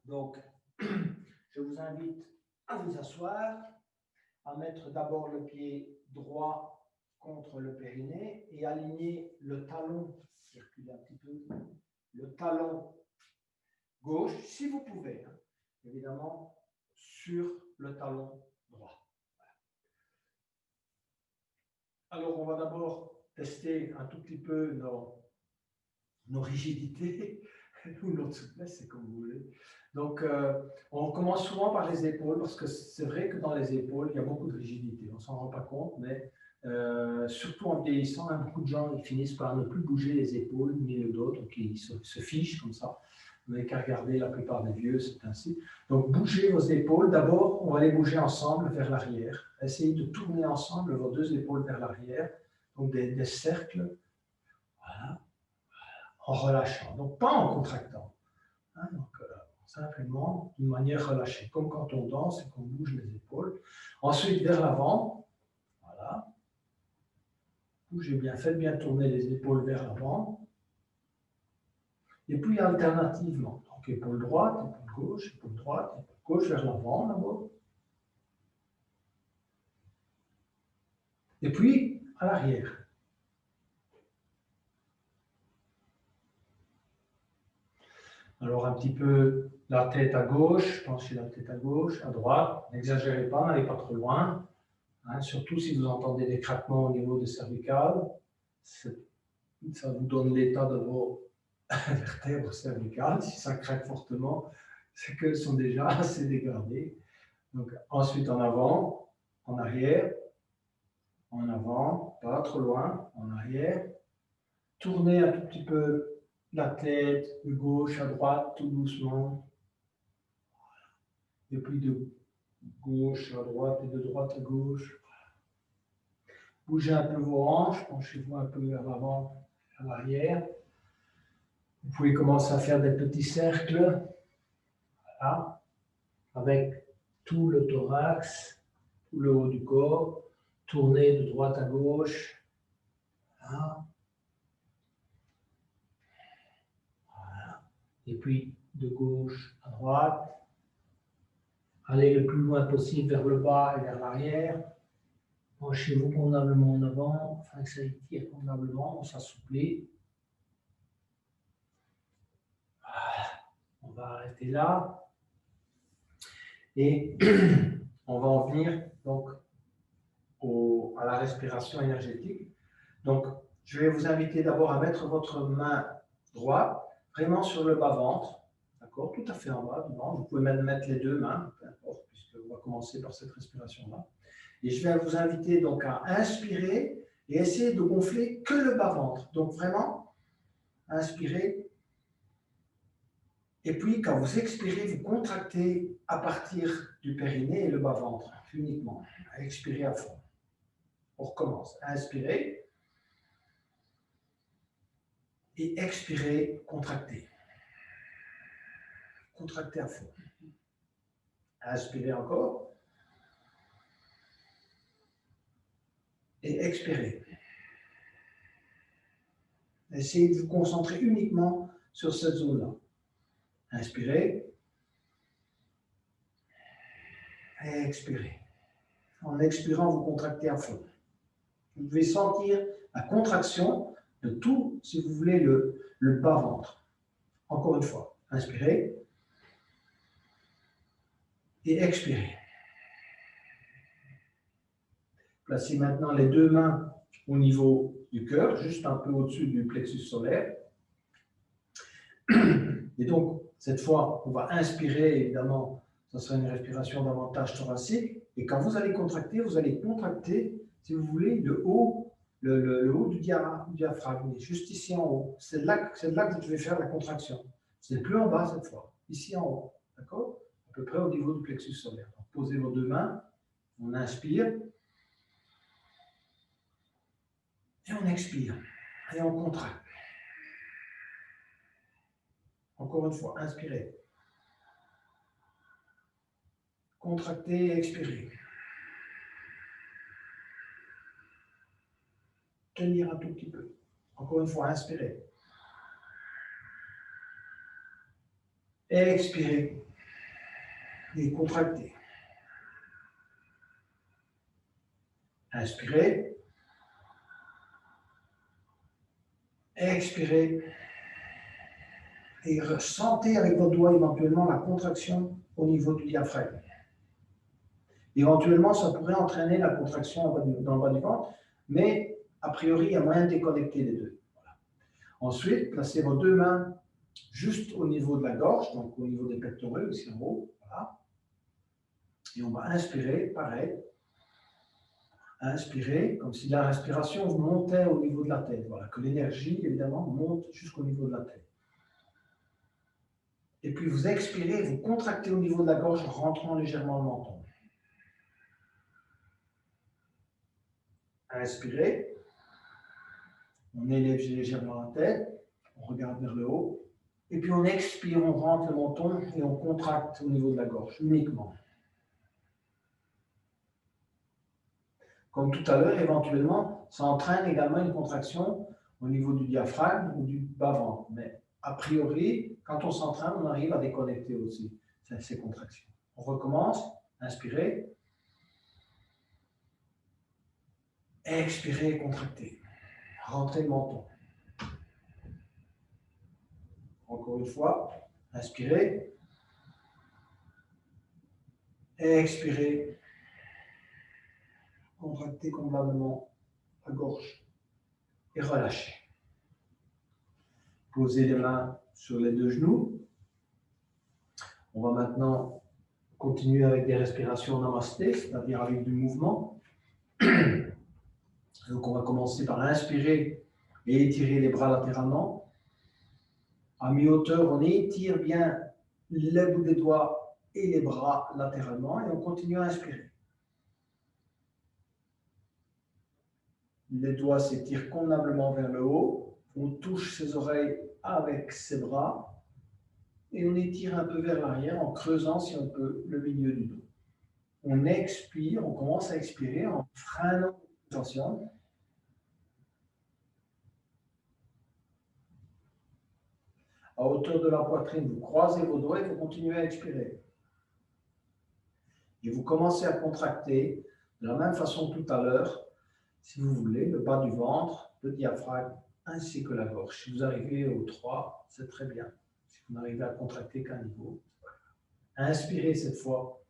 Donc, je vous invite à vous asseoir, à mettre d'abord le pied droit contre le périnée et aligner le talon, circuler un petit peu, le talon gauche, si vous pouvez, hein, évidemment, sur le talon droit. Voilà. Alors, on va d'abord tester un tout petit peu nos rigidités ou notre souplesse, c'est comme vous voulez. Donc, on commence souvent par les épaules, parce que c'est vrai que dans les épaules, il y a beaucoup de rigidité. On ne s'en rend pas compte, mais surtout en vieillissant, hein, beaucoup de gens ils finissent par ne plus bouger les épaules, ni le dos, donc ils se fichent comme ça. Vous n'avez qu'à regarder, la plupart des vieux, c'est ainsi. Donc, bougez vos épaules. D'abord, on va les bouger ensemble vers l'arrière. Essayez de tourner ensemble vos deux épaules vers l'arrière. Donc, des cercles. Voilà. En relâchant. Donc, pas en contractant. Hein, donc, simplement d'une manière relâchée. Comme quand on danse et qu'on bouge les épaules. Ensuite, vers l'avant. Voilà. Bougez bien. Faites bien tourner les épaules vers l'avant. Et puis, alternativement. Donc, épaule droite, épaule gauche, épaule droite, épaule gauche vers l'avant d'abord. Et puis, à l'arrière. Alors, un petit peu la tête à gauche, penchez la tête à gauche, à droite. N'exagérez pas, n'allez pas trop loin. Hein, surtout si vous entendez des craquements au niveau des cervicales. Ça vous donne l'état de vos vertèbres cervicales. Si ça craque fortement, c'est qu'elles sont déjà assez dégradées. Donc, ensuite, en avant, en arrière, en avant, pas trop loin, en arrière. Tournez un tout petit peu la tête de gauche à droite, tout doucement. Et puis de gauche à droite et de droite à gauche. Bougez un peu vos hanches, penchez-vous un peu vers l'avant, à l'arrière. Vous pouvez commencer à faire des petits cercles, voilà, avec tout le thorax, tout le haut du corps. Tournez de droite à gauche. Voilà. Voilà. Et puis de gauche à droite. Allez le plus loin possible vers le bas et vers l'arrière. Penchez-vous convenablement en avant, afin que ça étire convenablement, on s'assouplit. Voilà. On va arrêter là. Et on va en venir donc à la respiration énergétique. Donc, je vais vous inviter d'abord à mettre votre main droite vraiment sur le bas-ventre, d'accord, tout à fait en bas du ventre. Vous pouvez même mettre les deux mains, peu importe, puisqu'on va commencer par cette respiration-là. Et je vais vous inviter donc à inspirer et essayer de gonfler que le bas-ventre. Donc vraiment, inspirez. Et puis, quand vous expirez, vous contractez à partir du périnée et le bas-ventre, uniquement. Expirez à fond. On recommence. Inspirez. Et expirez, contractez. Contractez à fond. Inspirez encore. Et expirez. Essayez de vous concentrer uniquement sur cette zone-là. Inspirez. Et expirez. En expirant, vous contractez à fond. Vous devez sentir la contraction de tout, si vous voulez, le bas-ventre. Encore une fois, inspirez et expirez. Placez maintenant les deux mains au niveau du cœur, juste un peu au-dessus du plexus solaire. Et donc, cette fois, on va inspirer, évidemment, ça sera une respiration davantage thoracique. Et quand vous allez contracter, si vous voulez, le haut du diaphragme, juste ici en haut. C'est là que vous devez faire la contraction. C'est plus en bas cette fois, ici en haut. D'accord? À peu près au niveau du plexus solaire. Donc, posez vos deux mains, on inspire. Et on expire. Et on contracte. Encore une fois, inspirez. Contractez et expirez. Tenir un tout petit peu. Encore une fois, inspirez. Et expirez. et contractez. Inspirez. Expirez. Et ressentez avec vos doigts éventuellement la contraction au niveau du diaphragme. Éventuellement, ça pourrait entraîner la contraction dans le bas du ventre, mais a priori, il y a moyen de déconnecter les deux. Voilà. Ensuite, placez vos deux mains juste au niveau de la gorge, donc au niveau des pectoraux, aussi en haut. Voilà. Et on va inspirer, pareil. Inspirez, comme si la respiration montait au niveau de la tête. Voilà, que l'énergie, évidemment, monte jusqu'au niveau de la tête. Et puis vous expirez, vous contractez au niveau de la gorge en rentrant légèrement le menton. Inspirez, on élève légèrement la tête, on regarde vers le haut. Et puis on expire, on rentre le menton et on contracte au niveau de la gorge, uniquement. Comme tout à l'heure, éventuellement, ça entraîne également une contraction au niveau du diaphragme ou du bas-ventre. Mais a priori, quand on s'entraîne, on arrive à déconnecter aussi ces contractions. On recommence, inspirez. Expirez, contractez. Rentrez le menton. Encore une fois, inspirez. Expirez. Contractez convenablement la gorge et relâchez. Posez les mains sur les deux genoux. On va maintenant continuer avec des respirations namasté, c'est-à-dire avec du mouvement. Donc on va commencer par inspirer et étirer les bras latéralement. À mi-hauteur, on étire bien les bouts des doigts et les bras latéralement et on continue à inspirer. Les doigts s'étirent convenablement vers le haut. On touche ses oreilles avec ses bras et on étire un peu vers l'arrière en creusant, si on peut, le milieu du dos. On expire, on commence à expirer en freinant l'attention. À hauteur de la poitrine, vous croisez vos doigts et vous continuez à expirer. Et vous commencez à contracter de la même façon que tout à l'heure, si vous voulez, le bas du ventre, le diaphragme, ainsi que la gorge. Si vous arrivez aux 3, c'est très bien. Si vous n'arrivez à contracter qu'un niveau, inspirez cette fois,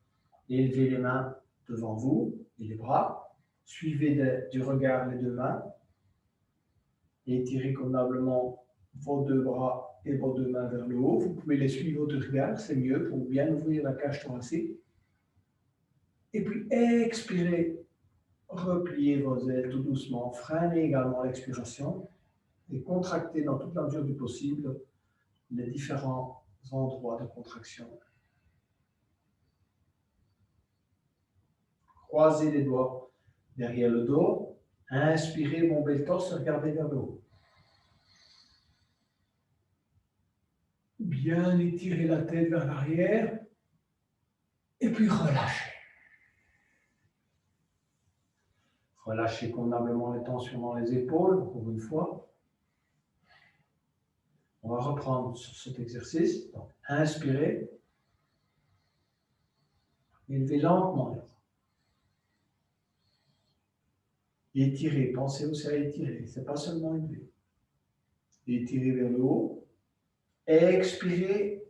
élevez les mains devant vous et les bras. Suivez du regard les deux mains. Étirez convenablement vos deux bras et vos deux mains vers le haut. Vous pouvez les suivre du regard, c'est mieux pour bien ouvrir la cage thoracique. Et puis expirez, repliez vos ailes tout doucement, freinez également l'expiration et contractez dans toute la mesure du possible les différents endroits de contraction. Croisez les doigts derrière le dos. Inspirez, bombez le torse et regardez vers le haut. Bien étirez la tête vers l'arrière. Et puis relâchez. Relâchez convenablement les tensions dans les épaules, encore une fois. On va reprendre sur cet exercice. Donc, inspirez. Élevez lentement les bras. Étirez, pensez aussi à étirer, ce n'est pas seulement élever. Étirez vers le haut. Expirez,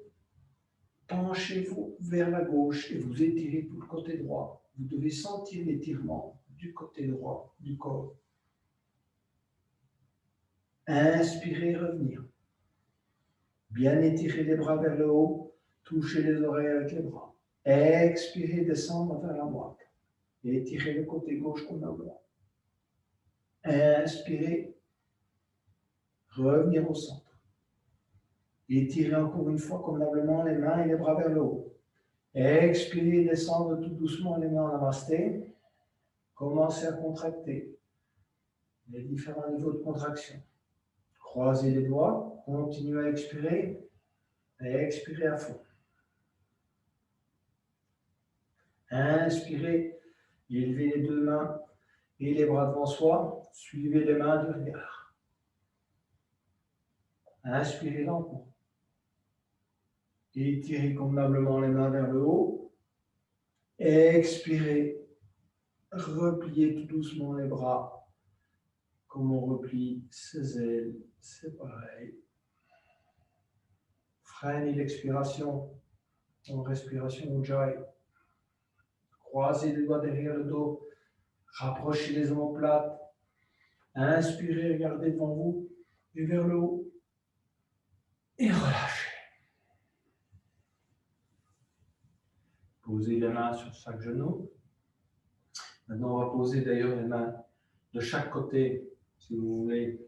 penchez-vous vers la gauche et vous étirez pour le côté droit. Vous devez sentir l'étirement du côté droit du corps. Inspirez, revenir. Bien étirer les bras vers le haut, toucher les oreilles avec les bras. Expirez, descendre vers la moite. Et étirez le côté gauche convenablement. Inspirez, revenir au centre. Étirez encore une fois convenablement les mains et les bras vers le haut. Expirez, descendre tout doucement les mains en namasté. Commencez à contracter les différents niveaux de contraction. Croisez les doigts, continuez à expirer et expirez à fond. Inspirez, élevez les deux mains et les bras devant soi, suivez les mains du regard. Inspirez lentement. Étirez convenablement les mains vers le haut Expirez. Repliez tout doucement les bras. Comme on replie ses ailes. C'est pareil. Freinez l'expiration. En respiration Ujjayi. Croisez les doigts derrière le dos. Rapprochez les omoplates. Inspirez, regardez devant vous et vers le haut. Et relâchez. Posez les mains sur chaque genou. Maintenant, on va poser d'ailleurs les mains de chaque côté, si vous voulez,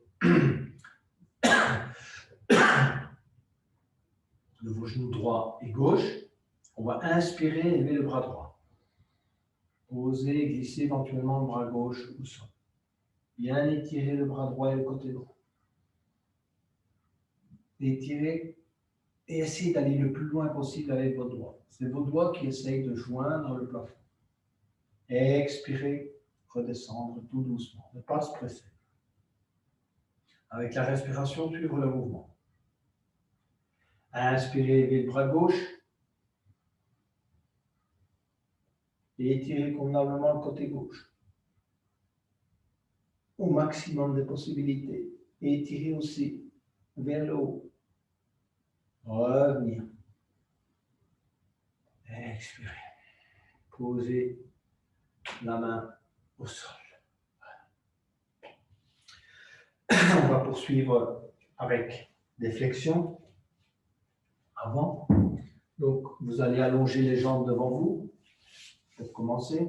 de vos genoux droit et gauche. On va inspirer et lever le bras droit. Posez, glissez éventuellement le bras gauche au sol. Bien étirer le bras droit et le côté droit. Étirez et essayez d'aller le plus loin possible avec vos doigts. C'est vos doigts qui essayent de joindre le plafond. Expirez, redescendre tout doucement. Ne pas se presser. Avec la respiration, suivre le mouvement. Inspirez, levez le bras gauche. Et étirez convenablement le côté gauche. Au maximum des possibilités. Et étirez aussi vers le haut. Revenir. Expirez. Posez la main au sol. On va poursuivre avec des flexions avant. Donc, vous allez allonger les jambes devant vous pour commencer.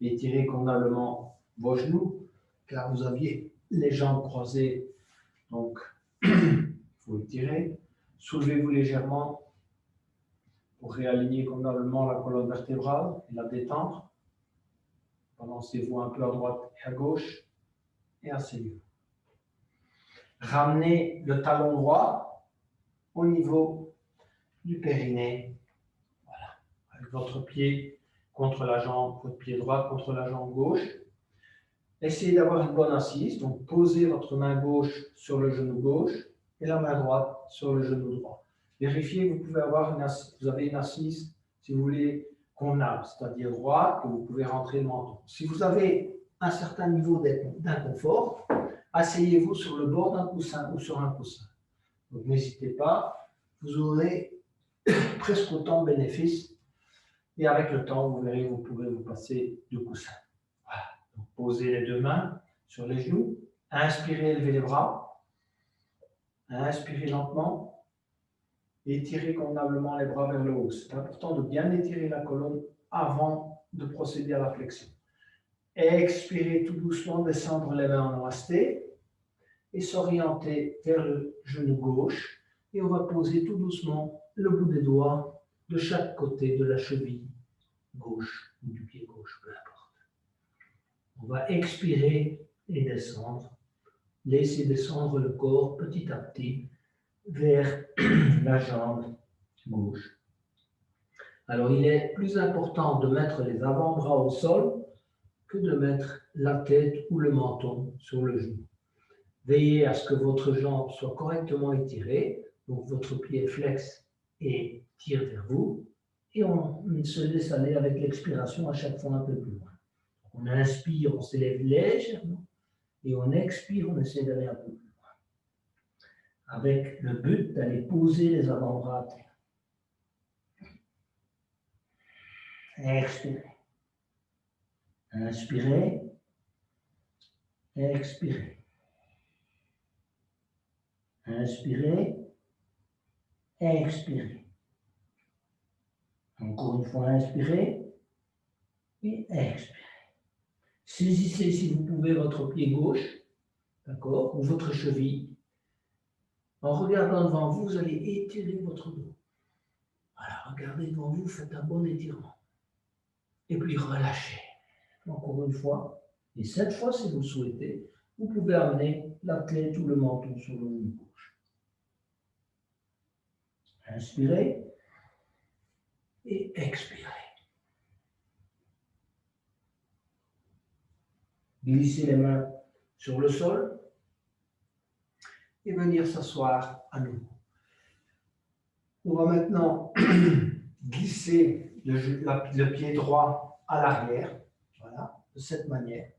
Étirez convenablement vos genoux car vous aviez les jambes croisées. Donc, il faut étirer. Soulevez-vous légèrement pour réaligner convenablement la colonne vertébrale et la détendre. Balancez-vous un peu à droite et à gauche et asseyez-vous. Ramenez le talon droit au niveau du périnée. Voilà. Avec votre pied contre la jambe, votre pied droit contre la jambe gauche. Essayez d'avoir une bonne assise. Donc, posez votre main gauche sur le genou gauche et la main droite sur le genou droit. Vérifiez que vous avez une assise, si vous voulez, convenable, c'est-à-dire droite, que vous pouvez rentrer le menton. Si vous avez un certain niveau d'inconfort, asseyez-vous sur le bord d'un coussin ou sur un coussin. Donc, n'hésitez pas, vous aurez presque autant de bénéfices. Et avec le temps, vous verrez, vous pourrez vous passer de coussin. Voilà. Donc, posez les deux mains sur les genoux. Inspirez, élevez les bras. Inspirez lentement. Étirez convenablement les bras vers le haut. C'est important de bien étirer la colonne avant de procéder à la flexion. Expirez tout doucement, descendre les mains en namasté et s'orienter vers le genou gauche. Et on va poser tout doucement le bout des doigts de chaque côté de la cheville gauche ou du pied gauche, peu importe. On va expirer et descendre. Laissez descendre le corps petit à petit vers la jambe gauche. Alors, il est plus important de mettre les avant-bras au sol que de mettre la tête ou le menton sur le genou. Veillez à ce que votre jambe soit correctement étirée, donc votre pied flexe et tire vers vous, et on se laisse aller avec l'expiration à chaque fois un peu plus loin. On inspire, on s'élève légèrement, et on expire, on essaie d'aller un peu plus loin. Avec le but d'aller poser les avant-bras à terre. Expirez. Inspirez. Expirez. Inspirez. Expirez. Encore une fois, inspirez. Et expirez. Saisissez, si vous pouvez, votre pied gauche, d'accord, ou votre cheville. En regardant devant vous, vous allez étirer votre dos. Voilà, regardez devant vous, faites un bon étirement. Et puis relâchez. Encore une fois. Et cette fois, si vous le souhaitez, vous pouvez amener la tête ou le menton sur le genou gauche. Inspirez et expirez. Glissez les mains sur le sol et venir s'asseoir à nouveau. On va maintenant glisser le pied droit à l'arrière, voilà, de cette manière.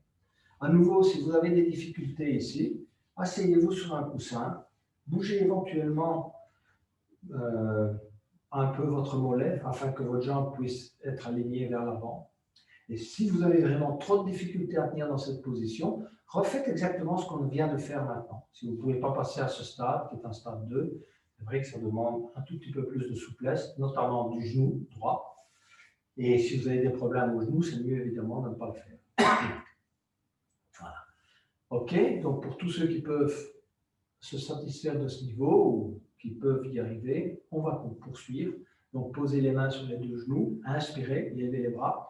À nouveau, si vous avez des difficultés ici, asseyez-vous sur un coussin, bougez éventuellement un peu votre mollet afin que votre jambe puisse être alignée vers l'avant. Et si vous avez vraiment trop de difficultés à tenir dans cette position, refaites exactement ce qu'on vient de faire maintenant. Si vous ne pouvez pas passer à ce stade, qui est un stade 2, c'est vrai que ça demande un tout petit peu plus de souplesse, notamment du genou droit. Et si vous avez des problèmes au genou, c'est mieux évidemment de ne pas le faire. Voilà. OK, donc pour tous ceux qui peuvent se satisfaire de ce niveau ou qui peuvent y arriver, on va poursuivre. Donc posez les mains sur les deux genoux, inspirez, levez les bras.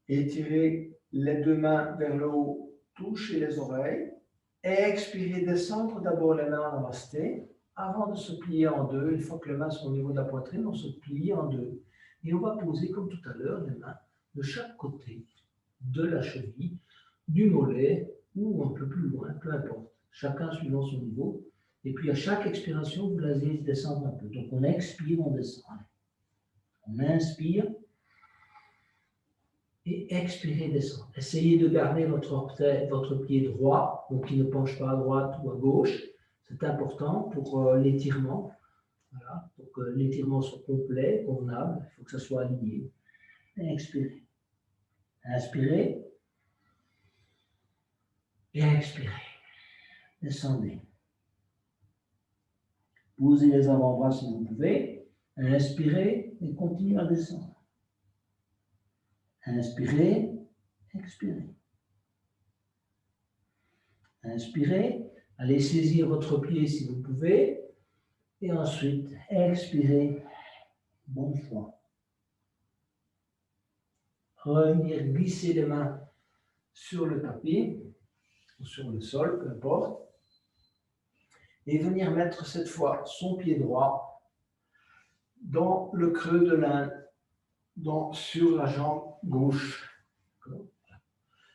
Étirez les deux mains vers le haut, touchez les oreilles. Expirez, descendre d'abord les mains en namasté avant de se plier en deux. Une fois que les mains sont au niveau de la poitrine, on se plie en deux. Et on va poser, comme tout à l'heure, les mains de chaque côté de la cheville, du mollet ou un peu plus loin, peu importe. Chacun suivant son niveau. Et puis à chaque expiration, vous laissez descendre un peu. Donc on expire, on descend. On inspire. Et expirez, descendre. Essayez de garder votre pied droit, donc qui ne penche pas à droite ou à gauche. C'est important pour l'étirement. Voilà, pour que l'étirement soit complet, convenable, il faut que ça soit aligné. Et expirez. Inspirez. Et expirez. Descendez. Posez les avant-bras si vous pouvez. Inspirez et continuez à descendre. Inspirez, expirez. Inspirez, allez saisir votre pied si vous pouvez. Et ensuite, expirez. Bon choix. Revenir glisser les mains sur le tapis ou sur le sol, peu importe. Et venir mettre cette fois son pied droit dans le creux de l'inde, sur la jambe gauche.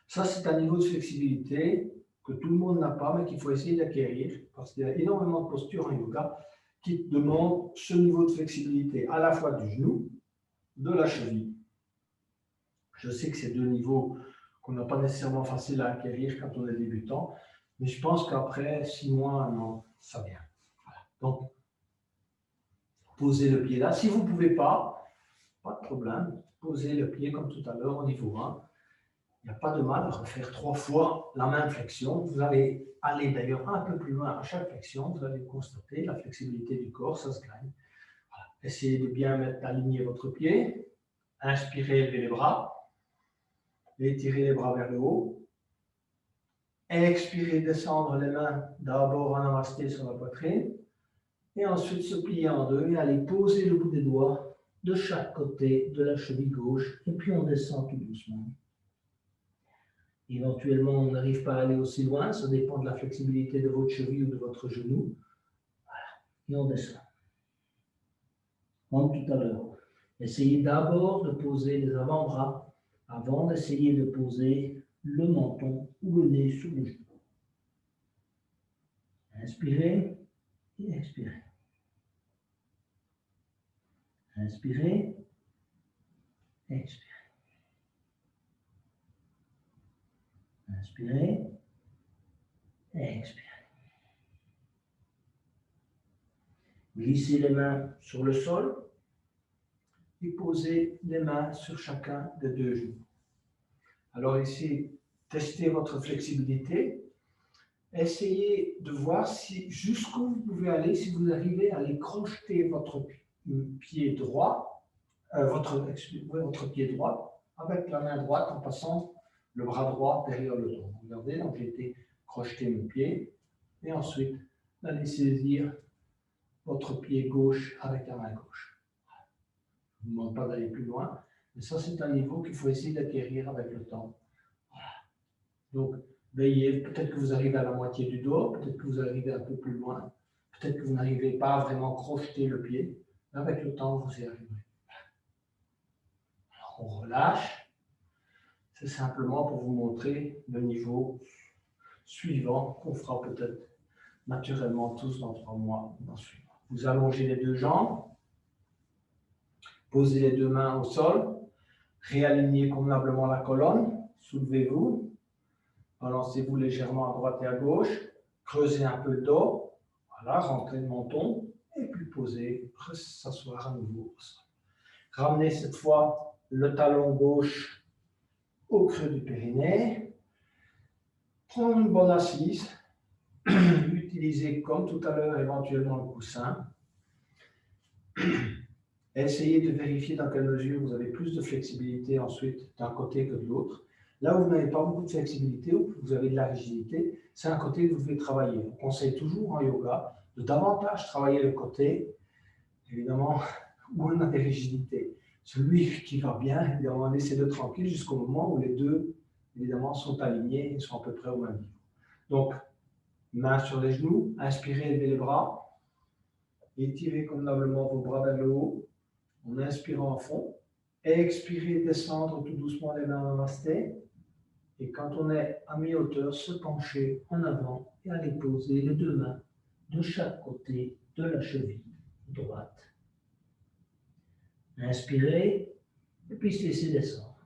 Ça, c'est un niveau de flexibilité que tout le monde n'a pas, mais qu'il faut essayer d'acquérir, parce qu'il y a énormément de postures en yoga qui demandent ce niveau de flexibilité, à la fois du genou, de la cheville. Je sais que c'est deux niveaux qu'on n'a pas nécessairement facile à acquérir quand on est débutant, mais je pense qu'après 6 mois, 1 an, ça vient. Voilà. Donc, posez le pied là. Si vous ne pouvez pas de problème, posez le pied comme tout à l'heure au niveau 1. Il n'y a pas de mal à refaire 3 fois la même flexion. Vous allez aller d'ailleurs un peu plus loin à chaque flexion. Vous allez constater la flexibilité du corps, ça se gagne. Voilà. Essayez de bien aligner votre pied. Inspirez, levez les bras. Étirez les bras vers le haut. Expirez, descendre les mains d'abord en namasté sur la poitrine. Et ensuite se plier en deux et allez poser le bout des doigts de chaque côté de la cheville gauche. Et puis on descend tout doucement. Éventuellement, on n'arrive pas à aller aussi loin, ça dépend de la flexibilité de votre cheville ou de votre genou. Voilà, et on descend. Comme tout à l'heure. Essayez d'abord de poser les avant-bras avant d'essayer de poser le menton ou le nez sur le genou. Inspirez et expirez. Inspirez, expirez. Inspirez, expirez. Glissez les mains sur le sol et posez les mains sur chacun des deux genoux. Alors ici, testez votre flexibilité. Essayez de voir jusqu'où vous pouvez aller, si vous arrivez à aller crocheter votre pied droit, votre pied droit avec la main droite en passant le bras droit derrière le dos. Regardez, donc j'ai été crocheter mon pied et ensuite d'aller saisir votre pied gauche avec la main gauche. Je ne vous demande pas d'aller plus loin, mais ça c'est un niveau qu'il faut essayer d'acquérir avec le temps. Voilà. Donc veillez, peut-être que vous arrivez à la moitié du dos, peut-être que vous arrivez un peu plus loin, peut-être que vous n'arrivez pas à vraiment crocheter le pied, mais avec le temps vous y arriverez. Alors on relâche. C'est simplement pour vous montrer le niveau suivant qu'on fera peut-être naturellement tous dans 3 mois. Vous allongez les deux jambes, Posez les deux mains au sol. Réalignez convenablement la colonne. Soulevez-vous. Balancez-vous légèrement à droite et à gauche. Creusez un peu le dos. Voilà, rentrez le menton. Et puis posez, s'asseoir à nouveau au sol. Ramenez cette fois le talon gauche au creux du périnée. Prendre une bonne assise. Utilisez comme tout à l'heure éventuellement le coussin. Essayez de vérifier dans quelle mesure vous avez plus de flexibilité ensuite d'un côté que de l'autre. Là où vous n'avez pas beaucoup de flexibilité ou que vous avez de la rigidité, c'est un côté que vous devez travailler. On conseille toujours en yoga de davantage travailler le côté, évidemment, où on a des rigidités. Celui qui va bien, évidemment, laissez-le tranquille jusqu'au moment où les deux, évidemment, sont alignés et sont à peu près au même niveau. Donc, main sur les genoux, inspirez, levez les bras, étirez convenablement vos bras vers le haut, en inspirant à fond, expirez, descendre tout doucement les mains en namasté, et quand on est à mi-hauteur, se pencher en avant et aller poser les deux mains de chaque côté de la cheville droite. Inspirez, et puis se laissez descendre.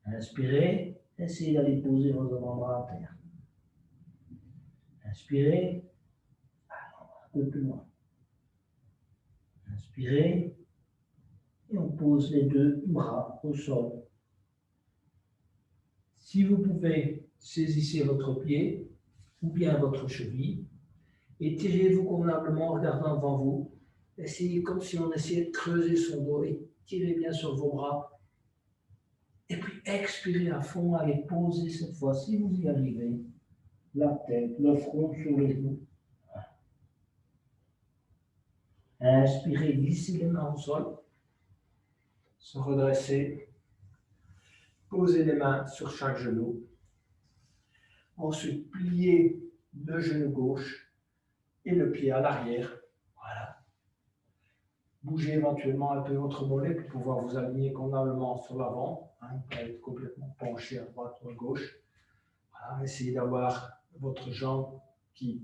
Inspirez, essayez d'aller poser vos avant-bras à terre. Inspirez, un peu plus loin. Inspirez, et on pose les deux bras au sol. Si vous pouvez, saisissez votre pied ou bien votre cheville. Étirez-vous convenablement en regardant devant vous. Essayez comme si on essayait de creuser son dos. Étirez bien sur vos bras. Et puis expirez à fond. Allez poser cette fois, si vous y arrivez, la tête, le front sur les genoux. Inspirez, glissez les mains au sol. Se redresser. Posez les mains sur chaque genou. Ensuite, pliez le genou gauche et le pied à l'arrière. Voilà. Bougez éventuellement un peu votre mollet pour pouvoir vous aligner convenablement sur l'avant, pas être complètement penché à droite ou à gauche. Voilà. Essayez d'avoir votre jambe qui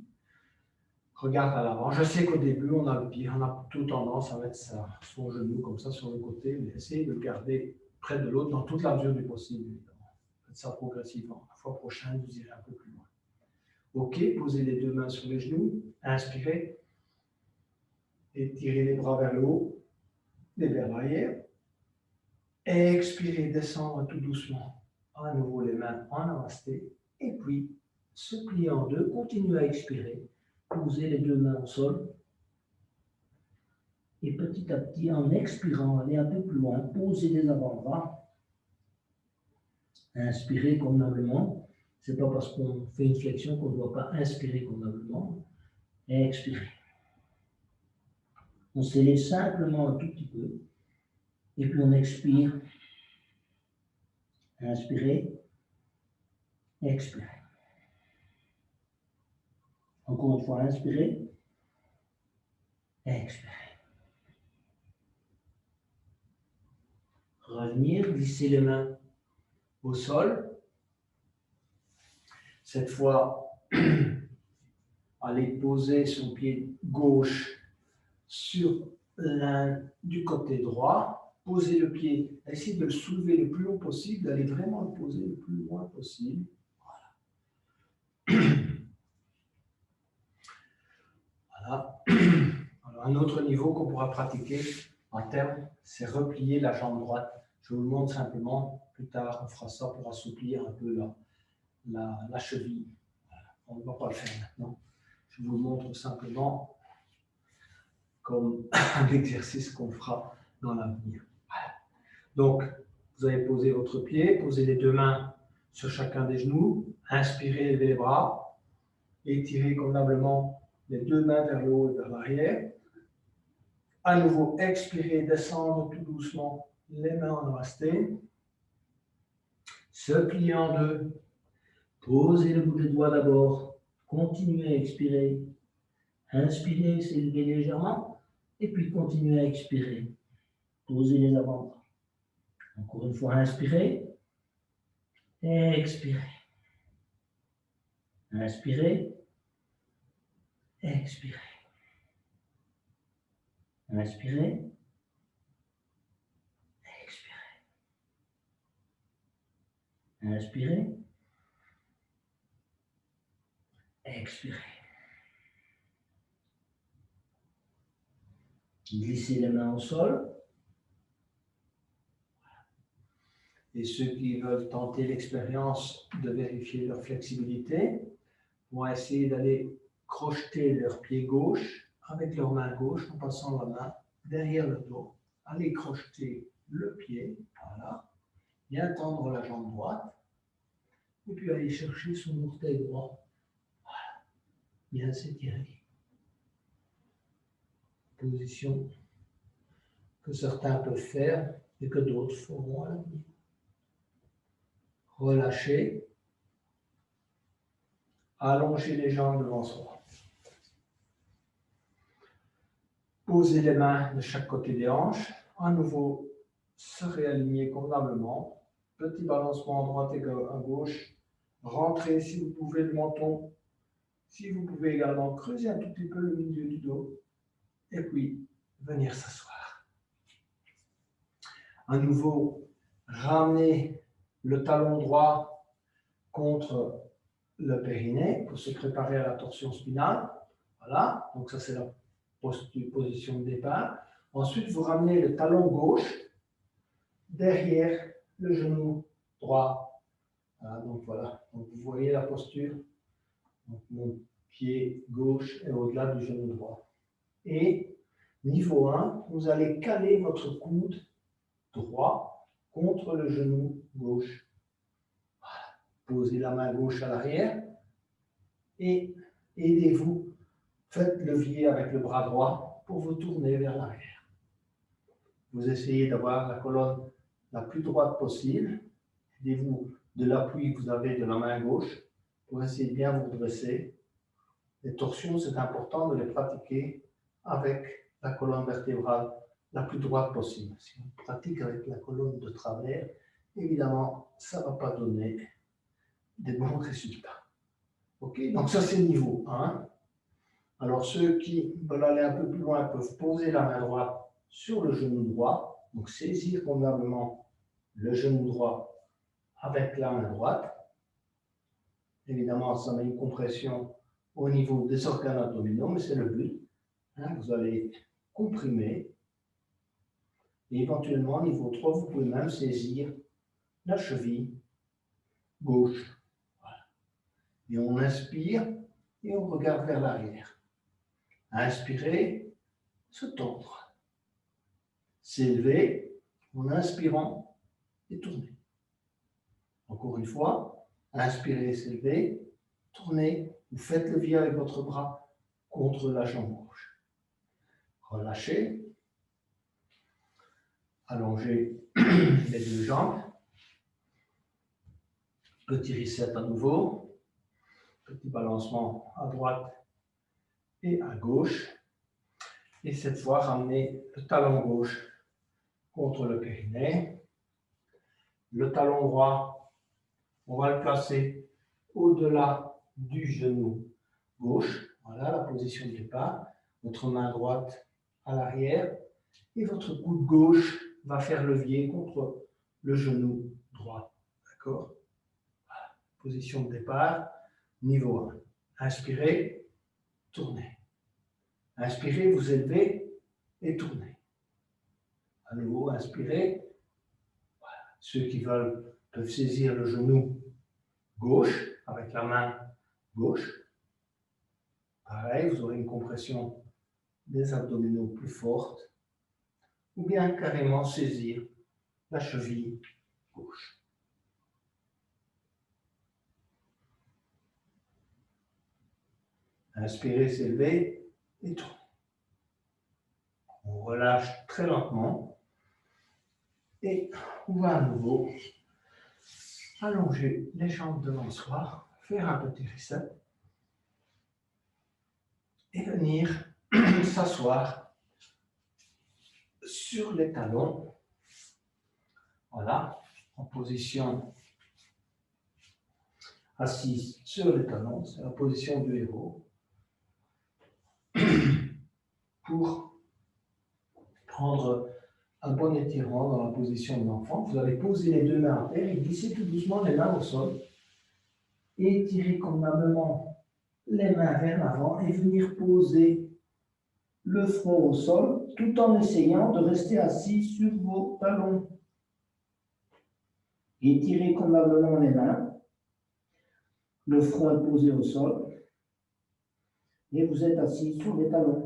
regarde à l'avant. Je sais qu'au début, on a tout tendance à mettre son genou comme ça sur le côté, mais essayez de le garder près de l'autre dans toute la mesure du possible, évidemment. Faites ça progressivement. La fois prochaine, vous irez un peu plus loin. Ok, posez les deux mains sur les genoux, inspirez. Étirez les bras vers le haut et vers l'arrière. Expirez, descendre tout doucement. À nouveau les mains en namasté. Et puis, se plier en deux. Continuez à expirer. Posez les deux mains au sol. Et petit à petit, en expirant, allez un peu plus loin. Posez les avant-bras. Inspirez convenablement. Ce n'est pas parce qu'on fait une flexion qu'on ne doit pas inspirer convenablement. Expirez. On s'élève simplement un tout petit peu. Et puis on expire. Inspirez. Expirez. Encore une fois, inspirez. Expirez. Revenir, glisser les mains au sol. Cette fois, allez poser son pied gauche sur l'un du côté droit. Posez le pied, essayez de le soulever le plus haut possible, d'aller vraiment le poser le plus loin possible. Voilà. Voilà. Alors, un autre niveau qu'on pourra pratiquer en terme, c'est replier la jambe droite. Je vous le montre simplement, plus tard on fera ça pour assouplir un peu la cheville. Voilà. On ne va pas le faire maintenant. Je vous le montre simplement comme un exercice qu'on fera dans l'avenir. Voilà. Donc, vous allez poser votre pied, posez les deux mains sur chacun des genoux, inspirez, levez les bras, étirez convenablement les deux mains vers le haut et vers l'arrière. À nouveau, expirez, descendre tout doucement les mains en namasté. Se plier en deux. Posez le bout des doigts d'abord. Continuez à expirer. Inspirez, s'élever légèrement. Et puis continuez à expirer. Posez les avant-bras. Encore une fois, inspirez. Expirez. Inspirez. Expirez. Inspirez. Expirez. Inspirez. Expirez. Glissez les mains au sol. Et ceux qui veulent tenter l'expérience de vérifier leur flexibilité vont essayer d'aller crocheter leur pied gauche avec leur main gauche en passant la main derrière le dos. Allez crocheter le pied, voilà. Bien tendre la jambe droite. Et puis aller chercher son orteil droit. Voilà. Bien s'étirer. Position que certains peuvent faire et que d'autres feront à l'avenir. Relâchez. Allongez les jambes devant soi. Posez les mains de chaque côté des hanches. À nouveau, se réaligner convenablement. Petit balancement à droite et à gauche. Rentrez si vous pouvez le menton. Si vous pouvez également creuser un tout petit peu le milieu du dos. Et puis, venir s'asseoir. À nouveau, ramenez le talon droit contre le périnée pour se préparer à la torsion spinale. Voilà, donc ça c'est la position de départ. Ensuite, vous ramenez le talon gauche derrière le genou droit. Voilà, donc voilà, donc vous voyez la posture. Donc mon pied gauche est au-delà du genou droit. Et niveau 1, vous allez caler votre coude droit contre le genou gauche. Voilà. Posez la main gauche à l'arrière et aidez-vous. Faites levier avec le bras droit pour vous tourner vers l'arrière. Vous essayez d'avoir la colonne la plus droite possible. Aidez-vous de l'appui que vous avez de la main gauche pour essayer de bien vous redresser. Les torsions, c'est important de les pratiquer avec la colonne vertébrale la plus droite possible. Si on pratique avec la colonne de travers, évidemment, ça ne va pas donner des bons résultats. Ok, donc ça c'est niveau 1. Alors ceux qui veulent aller un peu plus loin peuvent poser la main droite sur le genou droit, donc saisir convenablement le genou droit avec la main droite. Évidemment, ça met une compression au niveau des organes abdominaux, mais c'est le but. Vous allez comprimer. Et éventuellement, niveau 3, vous pouvez même saisir la cheville gauche. Voilà. Et on inspire et on regarde vers l'arrière. Inspirez, se tendre. S'élever en inspirant et tourner. Encore une fois, inspirez, s'élever, tournez. Vous faites levier avec votre bras contre la jambe gauche. Relâchez. Allongez les deux jambes. Petit reset à nouveau. Petit balancement à droite et à gauche. Et cette fois, ramenez le talon gauche contre le périnée. Le talon droit, on va le placer au-delà du genou gauche. Voilà la position de départ. Votre main droite à l'arrière. Et votre coude gauche va faire levier contre le genou droit. D'accord? Voilà. Position de départ, niveau 1. Inspirez, tournez. Inspirez, vous élevez et tournez. À nouveau, inspirez. Voilà. Ceux qui veulent peuvent saisir le genou gauche avec la main gauche. Pareil, vous aurez une compression des abdominaux plus forte. Ou bien carrément saisir la cheville gauche. Inspirez, s'élever et tournez. On relâche très lentement et on va à nouveau allonger les jambes devant soi, faire un petit reset et venir s'asseoir sur les talons. Voilà, en position assise sur les talons, c'est la position du héros. Pour prendre un bon étirement dans la position de l'enfant. Vous allez poser les deux mains à terre et glisser tout doucement les mains au sol. Étirez convenablement les mains vers l'avant et venir poser le front au sol tout en essayant de rester assis sur vos talons. Étirez convenablement les mains. Le front est posé au sol et vous êtes assis sur les talons.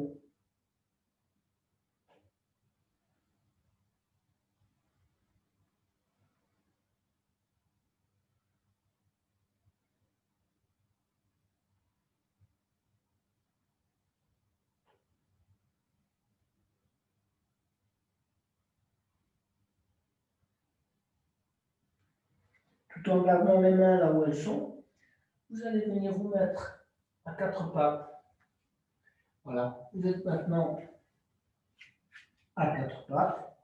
Tout en gardant les mains là où elles sont, vous allez venir vous mettre à quatre pattes. Voilà, vous êtes maintenant à quatre pattes.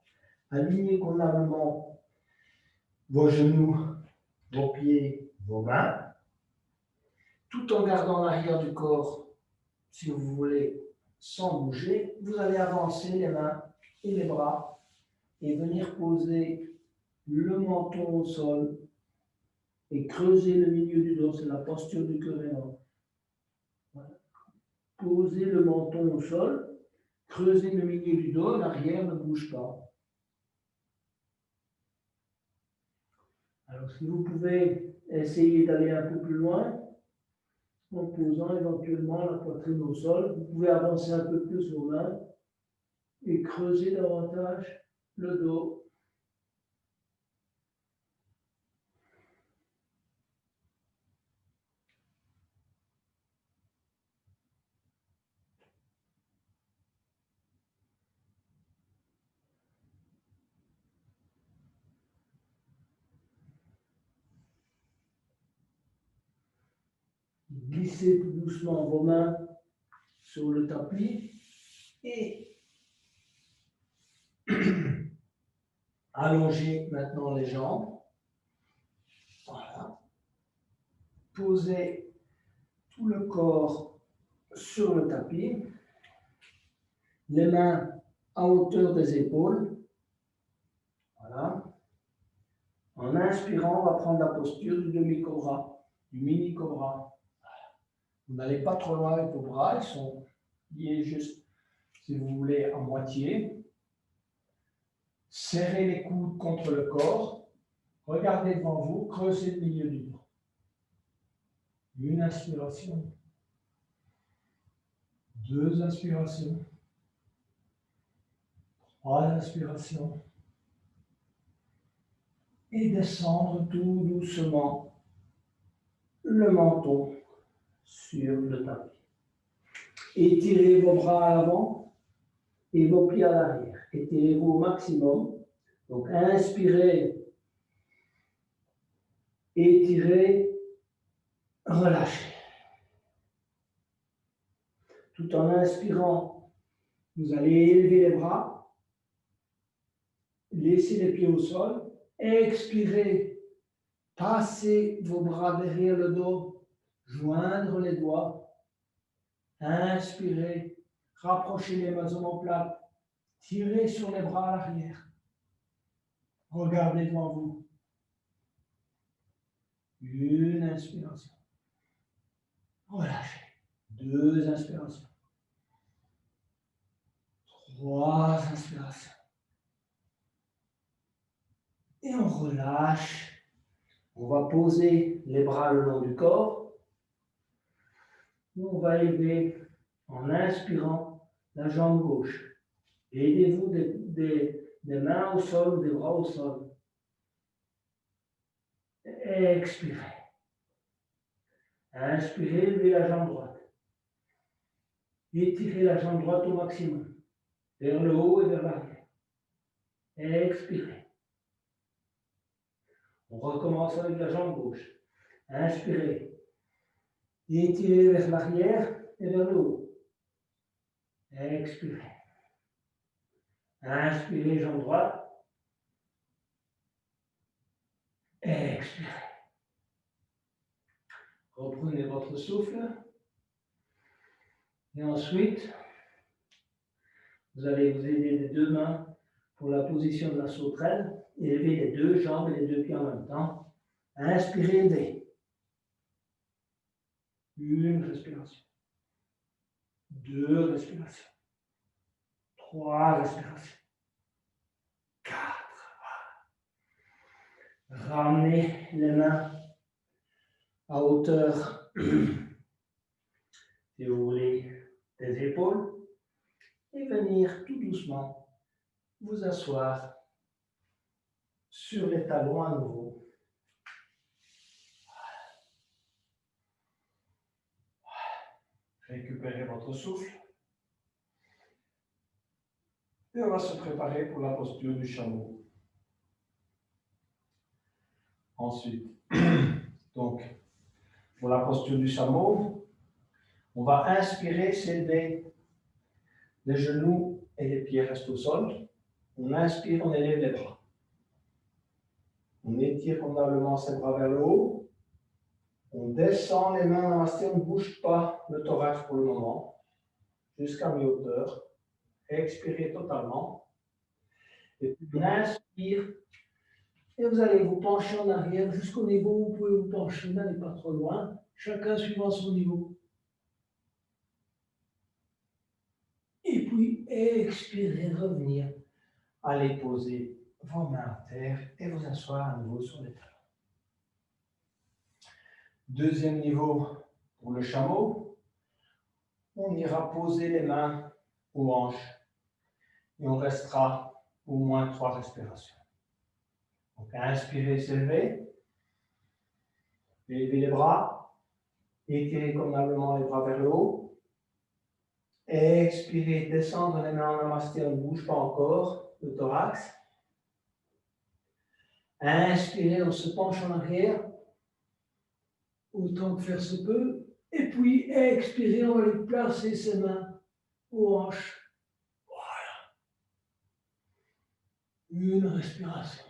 Alignez convenablement vos genoux, vos pieds, vos mains, tout en gardant l'arrière du corps, si vous voulez, sans bouger. Vous allez avancer les mains et les bras et venir poser le menton au sol et creuser le milieu du dos. C'est la posture du queréant. Voilà. Posez le menton au sol, creusez le milieu du dos, l'arrière ne bouge pas. Alors si vous pouvez essayer d'aller un peu plus loin, en posant éventuellement la poitrine au sol, vous pouvez avancer un peu plus vos mains et creuser davantage le dos. Glissez tout doucement vos mains sur le tapis et allongez maintenant les jambes. Voilà. Posez tout le corps sur le tapis. Les mains à hauteur des épaules. Voilà. En inspirant, on va prendre la posture du demi-cobra, du mini-cobra. Vous n'allez pas trop loin avec vos bras, ils sont liés juste, si vous voulez, à moitié. Serrez les coudes contre le corps. Regardez devant vous, creusez le milieu du dos. Une inspiration. Deux inspirations. Trois inspirations. Et descendre tout doucement le menton sur le tapis. Étirez vos bras à l'avant et vos pieds à l'arrière. Étirez-vous au maximum. Donc inspirez, étirez, relâchez. Tout en inspirant, vous allez élever les bras, laissez les pieds au sol, expirez, passez vos bras derrière le dos, joindre les doigts, inspirez, rapprochez les mains omoplates, tirez sur les bras à l'arrière, regardez devant vous. Une inspiration, relâchez, deux inspirations, trois inspirations. Et on relâche. On va poser les bras le long du corps. On va élever en inspirant la jambe gauche. Aidez-vous des mains au sol ou des bras au sol. Expirez. Inspirez, levez la jambe droite. Étirez la jambe droite au maximum, vers le haut et vers l'arrière. Expirez. On recommence avec la jambe gauche. Inspirez. Étirez vers l'arrière et vers le haut. Expirez. Inspirez, jambe droite. Expirez. Reprenez votre souffle. Et ensuite, Vous allez vous aider des deux mains pour la position de la sauterelle. Élevez les deux jambes et les deux pieds en même temps. Inspirez, élevez. Une respiration. Deux respirations. Trois respirations. Quatre. Ramenez les mains à hauteur, si vous voulez, des épaules. Et venir tout doucement vous asseoir sur les talons à nouveau. Récupérez votre souffle. Et on va se préparer pour la posture du chameau. Ensuite, donc, pour la posture du chameau, on va inspirer, s'élever. Les genoux et les pieds restent au sol. On inspire, on élève les bras. On étire convenablement ses bras vers le haut. On descend les mains namasté, on ne bouge pas le thorax pour le moment, jusqu'à mi-hauteur. Expirez totalement. Et puis on inspire. Et vous allez vous pencher en arrière jusqu'au niveau où vous pouvez vous pencher, n'allez pas trop loin, chacun suivant son niveau. Et puis expirez, revenir. Allez poser vos mains à terre et vous asseoir à nouveau sur les talons. Deuxième niveau pour le chameau, on ira poser les mains aux hanches et on restera au moins 3 respirations. Donc inspirez, s'élever, élevez les bras, étirez convenablement les bras vers le haut, expirez, descendre les mains en namasté, on ne bouge pas encore le thorax. Inspirez, on se penche en arrière, autant que faire se peut. Et puis, expirez, on va aller placer ses mains aux hanches. Voilà. Une respiration.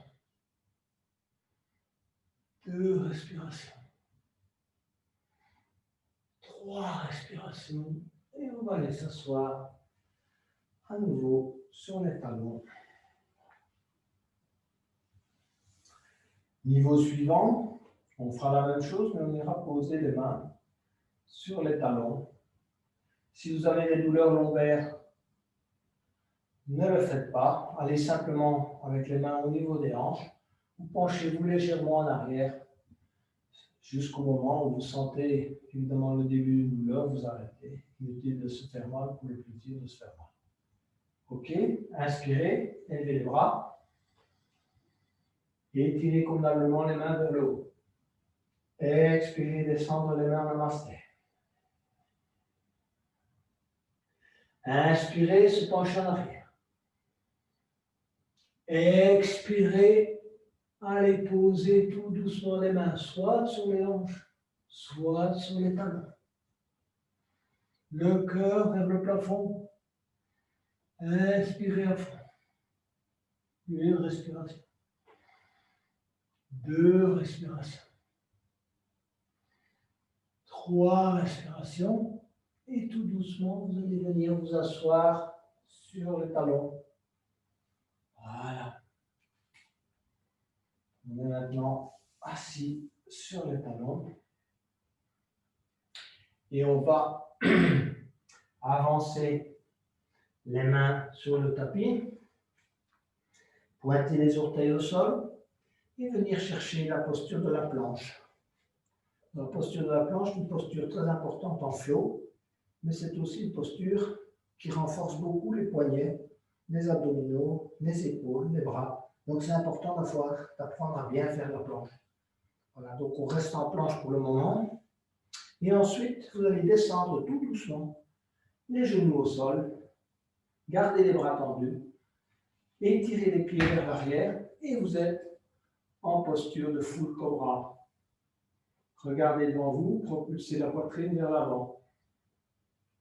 Deux respirations. Trois respirations. Et on va aller s'asseoir à nouveau sur les talons. Niveau suivant, on fera la même chose, mais on ira poser les mains sur les talons. Si vous avez des douleurs lombaires, ne le faites pas. Allez simplement avec les mains au niveau des hanches. Vous penchez-vous légèrement en arrière jusqu'au moment où vous sentez évidemment le début d'une douleur, vous arrêtez. Inutile de se faire mal pour le plaisir de se faire mal. Ok, inspirez, élevez les bras. Et étirez convenablement les mains vers le haut. Expirez, descendre les mains en namasté. Inspirez, se pencher en arrière. Expirez, allez poser tout doucement les mains, soit sur les hanches, soit sur les talons. Le cœur vers le plafond. Inspirez à fond. Une respiration. Deux respirations. Trois respirations. Et tout doucement, vous allez venir vous asseoir sur les talons. Voilà. On est maintenant assis sur les talons. Et on va avancer les mains sur le tapis, pointer les orteils au sol et venir chercher la posture de la planche. La posture de la planche est une posture très importante en flow, mais c'est aussi une posture qui renforce beaucoup les poignets, les abdominaux, les épaules, les bras. Donc c'est important d'apprendre à bien faire la planche. Voilà, donc on reste en planche pour le moment. Et ensuite, vous allez descendre tout doucement, les genoux au sol, gardez les bras tendus, étirez les pieds vers l'arrière et vous êtes en posture de full cobra. Regardez devant vous, propulsez la poitrine vers l'avant.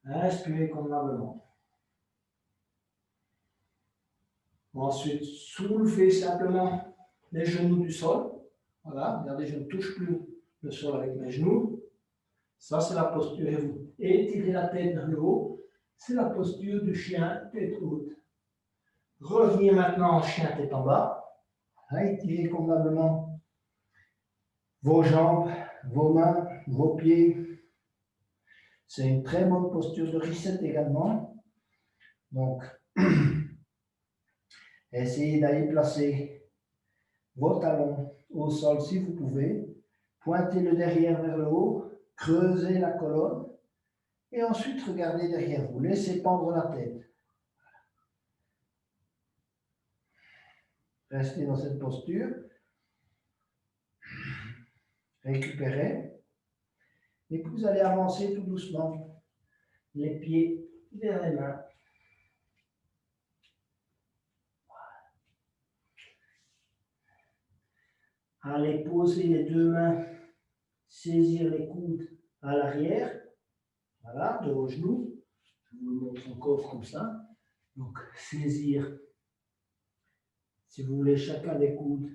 Inspirez convenablement. Ensuite, soulevez simplement les genoux du sol. Voilà, regardez, je ne touche plus le sol avec mes genoux. Ça, c'est la posture et vous étirez la tête vers le haut c'est la posture du chien tête haute. Revenez maintenant en chien tête en bas. Étirez convenablement vos jambes, vos mains, vos pieds. C'est une très bonne posture de reset également. Donc, essayez d'aller placer vos talons au sol si vous pouvez. Pointez le derrière vers le haut, creusez la colonne et ensuite regardez derrière vous. Laissez pendre la tête. Restez dans cette posture. Récupérez. Et puis vous allez avancer tout doucement. Les pieds vers les mains. Allez poser les deux mains, saisir les coudes à l'arrière. Voilà, de vos genoux. Je vous le montre encore comme ça. Donc, saisir. Si vous voulez chacun des coudes,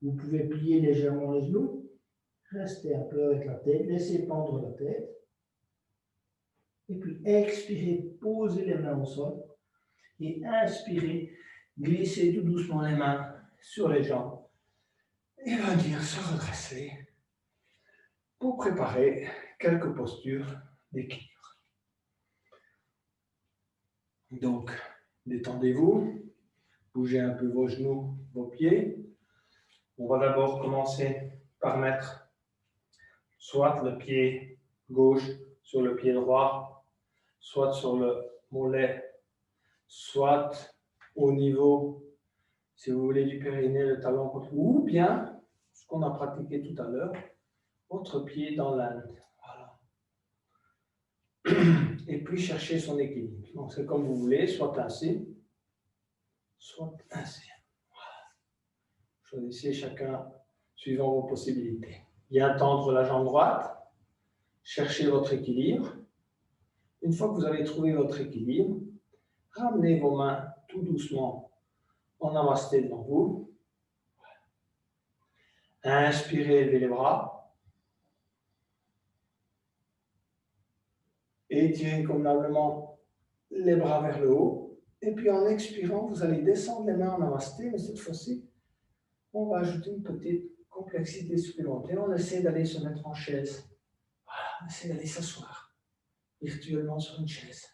vous pouvez plier légèrement les genoux. Restez un peu avec la tête, laissez pendre la tête. Et puis expirez, posez les mains au sol. Et inspirez, glissez tout doucement les mains sur les jambes. Et venir se redresser pour préparer quelques postures d'équilibre. Donc, détendez-vous, bougez un peu vos genoux, vos pieds. On va d'abord commencer par mettre soit le pied gauche sur le pied droit, soit sur le mollet, soit au niveau, si vous voulez, du périnée, le talon, ou bien, ce qu'on a pratiqué tout à l'heure, votre pied dans l'Inde. Voilà. Et puis chercher son équilibre. Donc c'est comme vous voulez, soit ainsi, soit ainsi. Voilà. Choisissez chacun suivant vos possibilités. Bien tendre la jambe droite, cherchez votre équilibre. Une fois que vous avez trouvé votre équilibre, ramenez vos mains tout doucement en namasté devant vous. Inspirez, élevez les bras. Étirez convenablement les bras vers le haut. Et puis en expirant, vous allez descendre les mains en namasté, mais cette fois-ci, on va ajouter une petite complexité supplémentaire. On essaie d'aller se mettre en chaise. Voilà, on essaie d'aller s'asseoir virtuellement sur une chaise.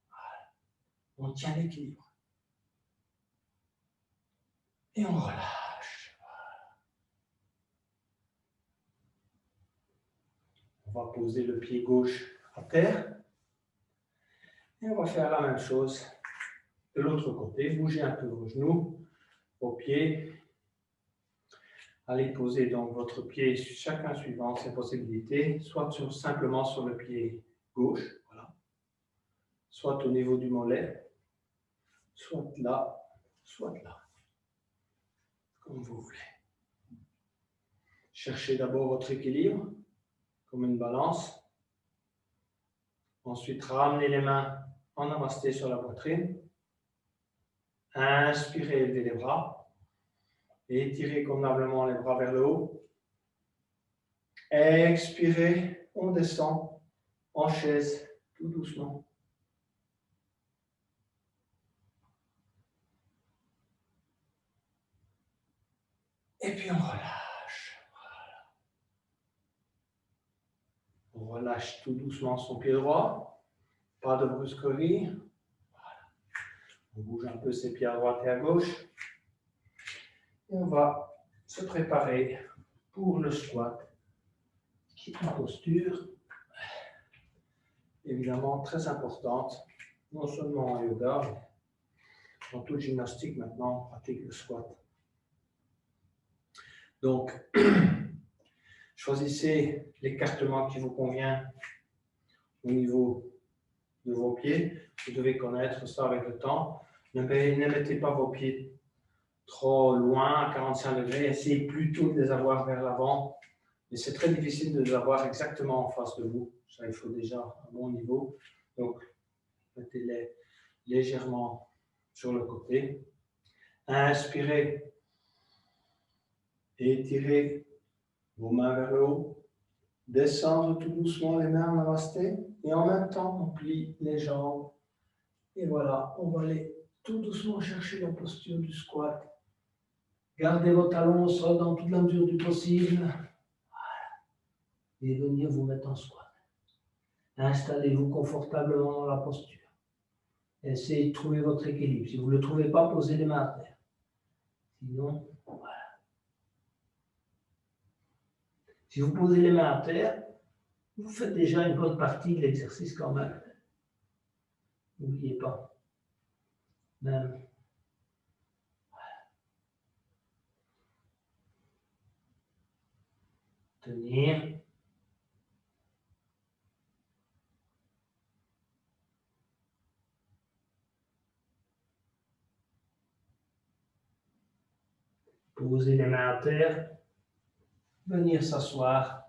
Voilà. On tient l'équilibre. Et on relâche. Voilà. On va poser le pied gauche à terre. Et on va faire la même chose de l'autre côté. Bougez un peu vos genoux, vos pieds. Allez poser donc votre pied, chacun suivant ses possibilités, soit simplement sur le pied gauche, voilà, soit au niveau du mollet, soit là, comme vous voulez. Cherchez d'abord votre équilibre, comme une balance. Ensuite, ramenez les mains en namasté sur la poitrine. Inspirez, élevez les bras. Et étirez convenablement les bras vers le haut. Expirez, on descend en chaise, tout doucement. Et puis on relâche. Voilà. On relâche tout doucement son pied droit. Pas de brusquerie. Voilà. On bouge un peu ses pieds à droite et à gauche. Et on va se préparer pour le squat, qui est une posture évidemment très importante, non seulement en yoga, mais dans toute gymnastique maintenant, on pratique le squat. Donc, choisissez l'écartement qui vous convient au niveau de vos pieds. Vous devez connaître ça avec le temps. Ne mettez pas vos pieds trop loin, à 45 degrés. Essayez plutôt de les avoir vers l'avant. Mais c'est très difficile de les avoir exactement en face de vous. Ça, il faut déjà un bon niveau. Donc, mettez-les légèrement sur le côté. Inspirez. Étirez vos mains vers le haut. Descendre tout doucement les mains en namasté. Et en même temps, on plie les jambes Et voilà, on va aller tout doucement chercher la posture du squat. Gardez vos talons au sol dans toute la mesure du possible. Et venir vous mettre en squat. Installez-vous confortablement dans la posture. Essayez de trouver votre équilibre. Si vous ne le trouvez pas, posez les mains à terre. Sinon, voilà. Si vous posez les mains à terre, vous faites déjà une bonne partie de l'exercice quand même. N'oubliez pas. Même. Voilà. Tenir. Posez les mains à terre. Venir s'asseoir.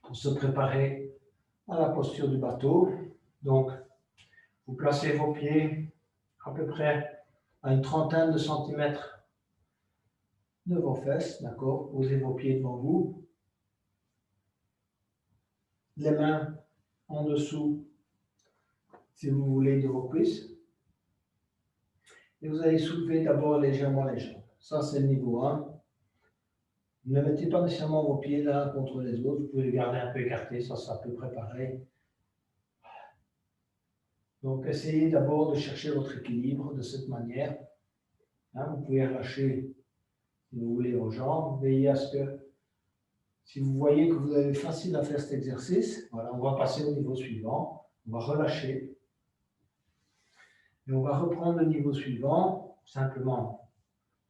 Pour se préparer à la posture du bateau. Donc, vous placez vos pieds à peu près à une trentaine de centimètres de vos fesses, d'accord? Posez vos pieds devant vous. Les mains en dessous, si vous voulez, de vos cuisses. Et vous allez soulever d'abord légèrement les jambes. Ça, c'est le niveau 1. Ne mettez pas nécessairement vos pieds l'un contre les autres. Vous pouvez les garder un peu écartés. Ça, c'est à peu près pareil. Donc, essayez d'abord de chercher votre équilibre de cette manière. Vous pouvez relâcher, si vous voulez, vos jambes. Veillez à ce que, si vous voyez que vous avez facile à faire cet exercice, voilà, on va passer au niveau suivant. On va relâcher. Et on va reprendre le niveau suivant. Simplement,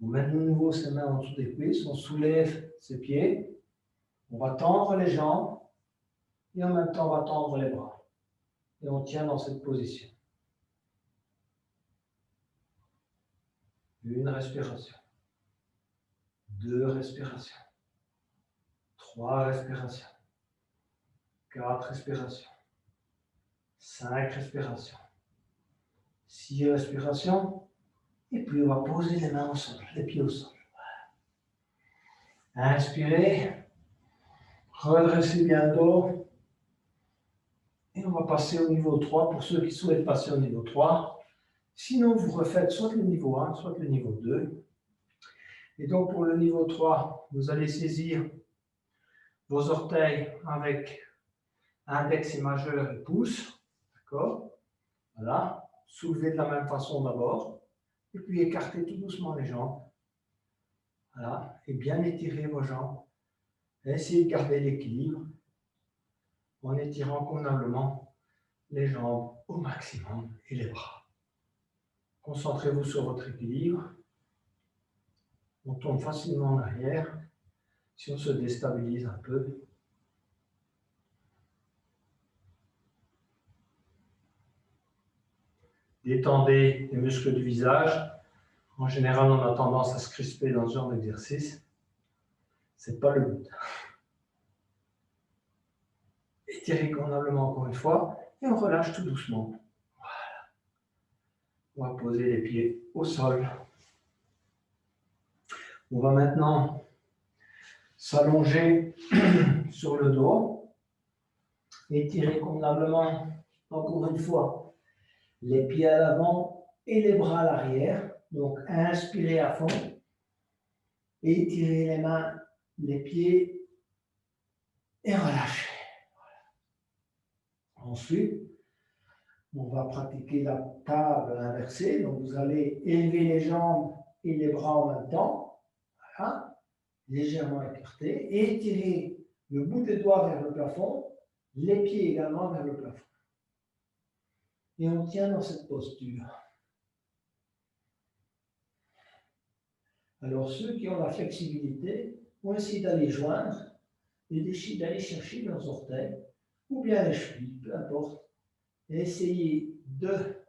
on met de nouveau ses mains en dessous des cuisses. On soulève ses pieds. On va tendre les jambes. Et en même temps, on va tendre les bras. Et on tient dans cette position. Une respiration. 2 respirations. 3 respirations. 4 respirations. 5 respirations. 6 respirations. Et puis on va poser les mains au sol, les pieds au sol. Inspirez. Redressez bien le dos. Et on va passer au niveau 3 pour ceux qui souhaitent passer au niveau 3. Sinon, vous refaites soit le niveau 1, soit le niveau 2. Et donc, pour le niveau 3, vous allez saisir vos orteils avec index et majeur et pouce. D'accord? Voilà. Soulevez de la même façon d'abord. Et puis, écartez tout doucement les jambes. Voilà. Et bien étirer vos jambes. Essayez de garder l'équilibre en étirant convenablement les jambes au maximum et les bras. Concentrez-vous sur votre équilibre. On tombe facilement en arrière. Si on se déstabilise un peu, détendez les muscles du visage. En général, on a tendance à se crisper dans ce genre d'exercice. Ce n'est pas le but. Étirez convenablement encore une fois et on relâche tout doucement. Voilà. On va poser les pieds au sol. On va maintenant s'allonger sur le dos. Étirez convenablement, encore une fois, les pieds à l'avant et les bras à l'arrière. Donc, inspirez à fond. Étirez les mains, les pieds et relâchez. Voilà. Ensuite, on va pratiquer la table inversée. Donc, vous allez élever les jambes et les bras en même temps. Voilà. Légèrement écartés. Et étirez le bout des doigts vers le plafond, les pieds également vers le plafond. Et on tient dans cette posture. Alors, ceux qui ont la flexibilité vont essayer d'aller joindre et d'aller chercher leurs orteils ou bien les chevilles, peu importe. Et essayez de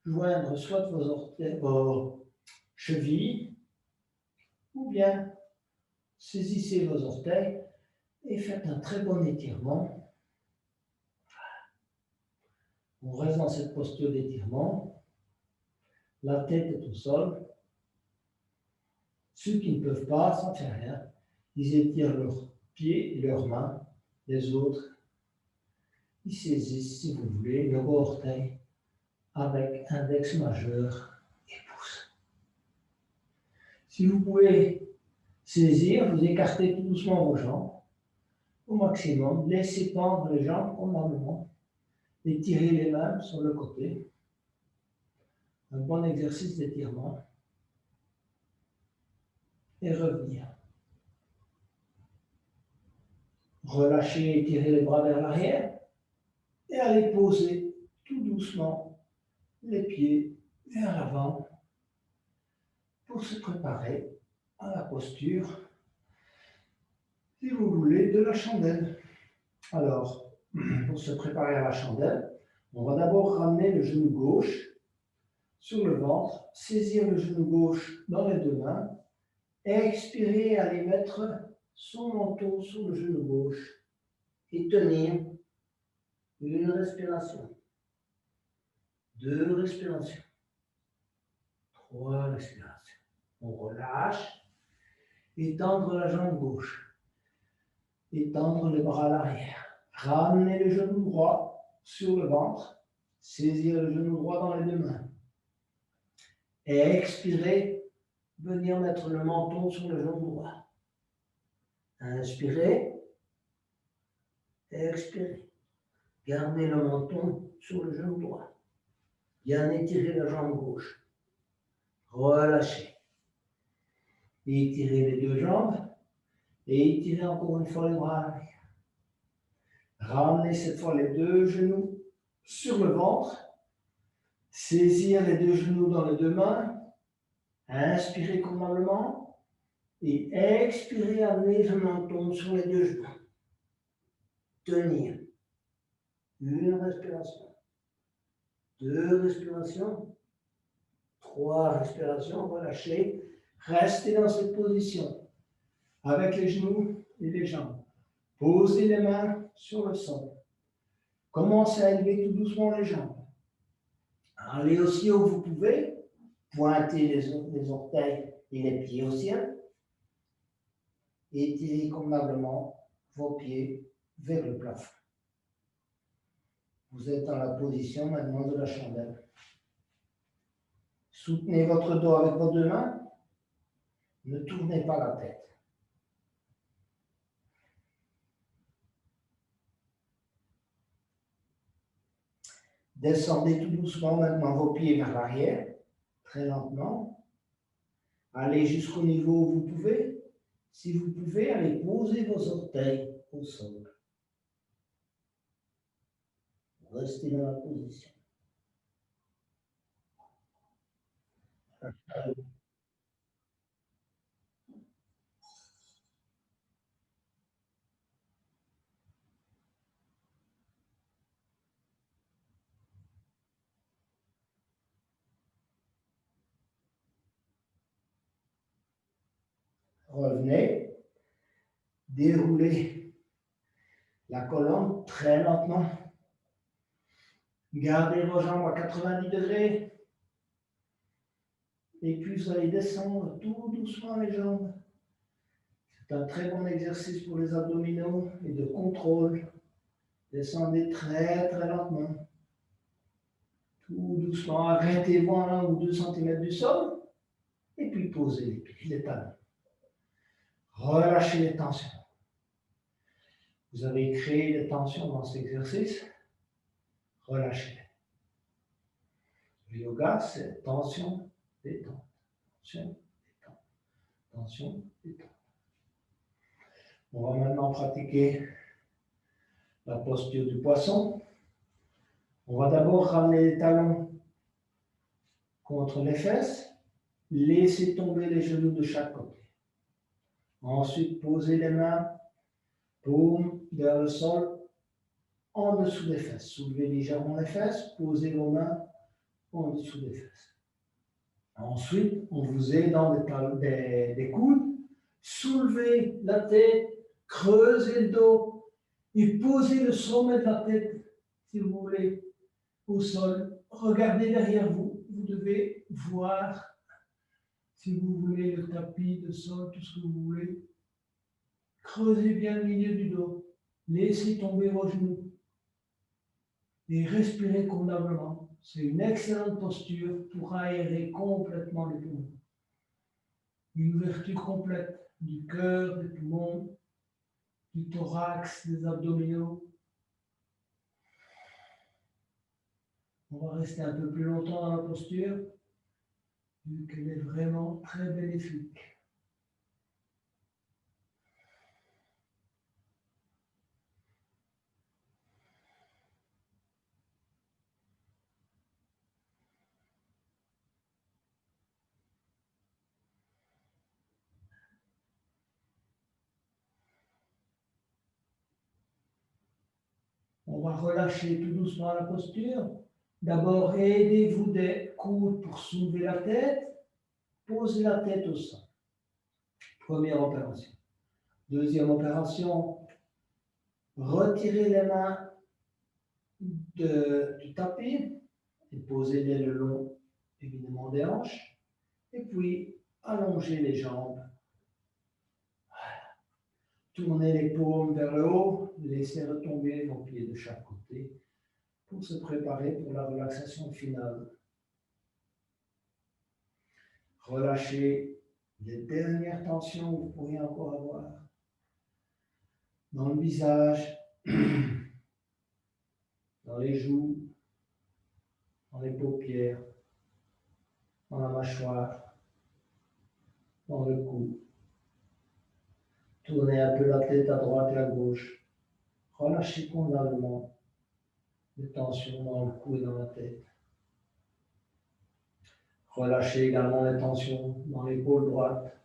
joindre soit vos orteils, vos chevilles, ou bien saisissez vos orteils et faites un très bon étirement. On reste dans cette posture d'étirement. La tête est au sol. Ceux qui ne peuvent pas, ça ne fait rien. Ils étirent leur pieds et leurs mains, les autres, ils saisissent, si vous voulez, le gros orteil avec index majeur et pouce. Si vous pouvez saisir, vous écartez tout doucement vos jambes au maximum, laissez tendre les jambes convenablement et tirez les mains sur le côté. Un bon exercice d'étirement et revenir. Relâchez et tirez les bras vers l'arrière et allez poser tout doucement les pieds vers l'avant pour se préparer à la posture, si vous voulez, de la chandelle. Alors, pour se préparer à la chandelle, on va d'abord ramener le genou gauche sur le ventre, saisir le genou gauche dans les deux mains, expirer, aller mettre son menton sur le genou gauche et tenir une respiration, 2 respirations, 3 respirations. On relâche, étendre la jambe gauche, étendre les bras à l'arrière, ramener le genou droit sur le ventre, saisir le genou droit dans les deux mains et expirer, venir mettre le menton sur le genou droit. Inspirez, expirez. Gardez le menton sur le genou droit. Bien étirer la jambe gauche. Relâchez. Étirez les deux jambes et étirez encore une fois les bras à l'arrière. Ramenez cette fois les deux genoux sur le ventre. Saisir les deux genoux dans les deux mains. Inspirez convenablement et expirez, amenez le menton sur les deux genoux. Tenir. Une respiration. 2 respirations. 3 respirations. Relâchez. Restez dans cette position avec les genoux et les jambes. Posez les mains sur le sol. Commencez à élever tout doucement les jambes. Allez aussi où vous pouvez. Pointez les orteils et les pieds au ciel. Étirez convenablement vos pieds vers le plafond. Vous êtes dans la position maintenant de la chandelle. Soutenez votre dos avec vos deux mains. Ne tournez pas la tête. Descendez tout doucement maintenant vos pieds vers l'arrière, très lentement. Allez jusqu'au niveau où vous pouvez. Si vous pouvez, allez poser vos orteils au sol. Restez dans la position. Revenez, déroulez la colonne très lentement. Gardez vos jambes à 90 degrés. Et puis vous allez descendre tout doucement les jambes. C'est un très bon exercice pour les abdominaux et de contrôle. Descendez très très lentement. Tout doucement, arrêtez-vous à 1 ou 2 cm du sol. Et puis posez les pieds, les talons. Relâchez les tensions. Vous avez créé des tensions dans cet exercice. Relâchez-les. Le yoga, c'est tension, détente. Tension, détente. Tension, détente. On va maintenant pratiquer la posture du poisson. On va d'abord ramener les talons contre les fesses. Laissez tomber les genoux de chaque côté. Ensuite, posez les mains, paumes vers le sol, en dessous des fesses. Soulevez légèrement les fesses, posez vos mains en dessous des fesses. Ensuite, on vous aide dans des coudes. Soulevez la tête, creusez le dos et posez le sommet de la tête, si vous voulez, au sol. Regardez derrière vous. Vous devez voir, si vous voulez, le tapis, le sol, tout ce que vous voulez. Creusez bien le milieu du dos. Laissez tomber vos genoux. Et respirez convenablement. C'est une excellente posture pour aérer complètement les poumons. Une ouverture complète du cœur, des poumons, du thorax, des abdominaux. On va rester un peu plus longtemps dans la posture, vu qu'elle est vraiment très bénéfique. On va relâcher tout doucement la posture. D'abord, aidez-vous des coudes pour soulever la tête. Posez la tête au sol. Première opération. Deuxième opération, retirez les mains du tapis et posez-les le long, évidemment, des hanches. Et puis, allongez les jambes. Tournez les paumes vers le haut. Laissez retomber vos pieds de chaque côté pour se préparer pour la relaxation finale. Relâchez les dernières tensions que vous pourriez encore avoir dans le visage, dans les joues, dans les paupières, dans la mâchoire, dans le cou. Tournez un peu la tête à droite et à gauche. Relâchez convenablement les tensions dans le cou et dans la tête. Relâchez également les tensions dans l'épaule droite,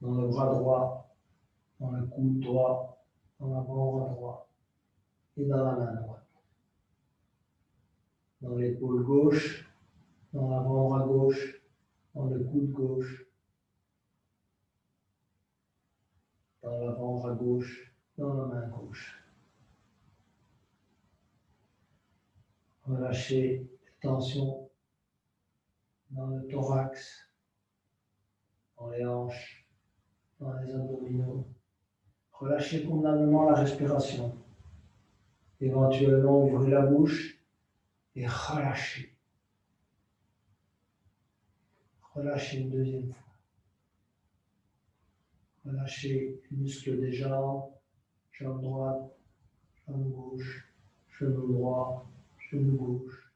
dans le bras droit, dans le coude droit, dans l'avant-bras droit et dans la main droite. Dans l'épaule gauche, dans l'avant-bras gauche, dans le coude gauche, dans l'avant-bras gauche, dans la main gauche. Relâchez les tensions dans le thorax, dans les hanches, dans les abdominaux. Relâchez convenablement la respiration. Éventuellement, ouvrez la bouche et relâchez. Relâchez une deuxième fois. Relâchez les muscles des jambes, jambe droite, jambe gauche, genou droit, genou gauche,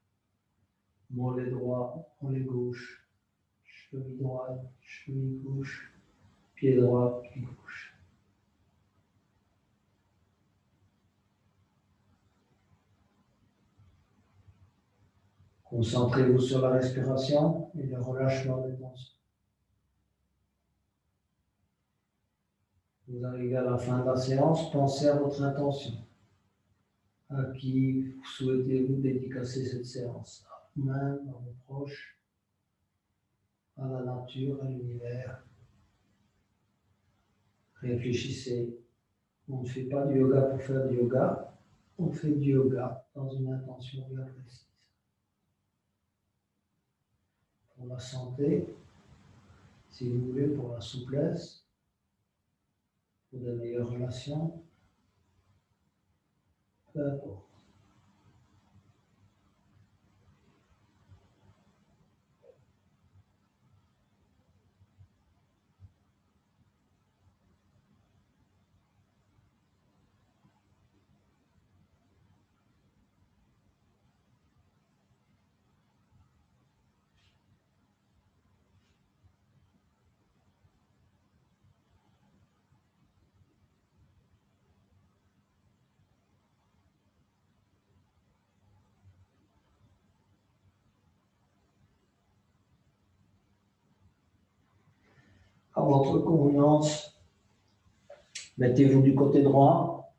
mollet droit, mollet gauche, cheville droite, cheville gauche, pied droit, pied gauche. Concentrez-vous sur la respiration et le relâchement des tensions. Vous arrivez à la fin de la séance, pensez à votre intention. À qui souhaitez-vous dédicacer cette séance? À vous-même, à vos proches, à la nature, à l'univers. Réfléchissez. On ne fait pas du yoga pour faire du yoga. On fait du yoga dans une intention bien précise. Pour la santé, si vous voulez, pour la souplesse, pour de meilleures relations, peu importe. À votre convenance, mettez-vous du côté droit,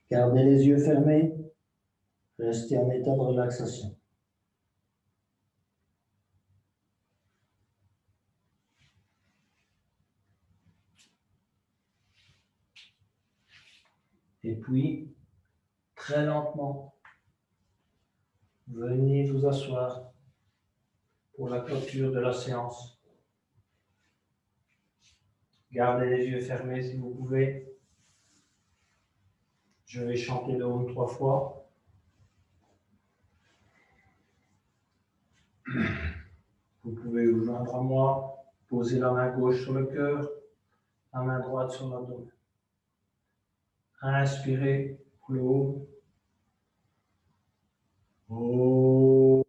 gardez les yeux fermés, restez en état de relaxation. Et puis, très lentement, venez vous asseoir pour la clôture de la séance. Gardez les yeux fermés si vous pouvez. Je vais chanter le Om 3 fois. Vous pouvez vous joindre à moi, poser la main gauche sur le cœur, la main droite sur l'abdomen. Inspirez pour le Om. Om.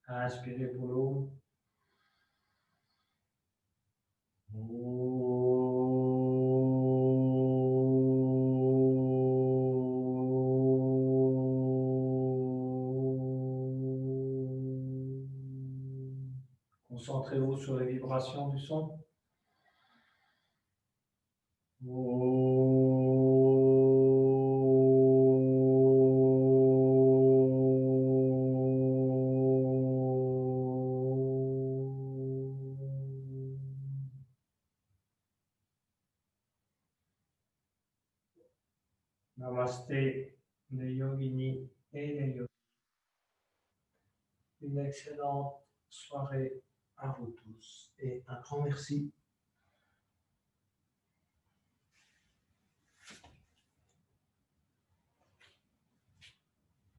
Inspirez pour l'eau. Concentrez-vous sur les vibrations du son. Namasté, les yoginis et les yogis. Une excellente soirée à vous tous et un grand merci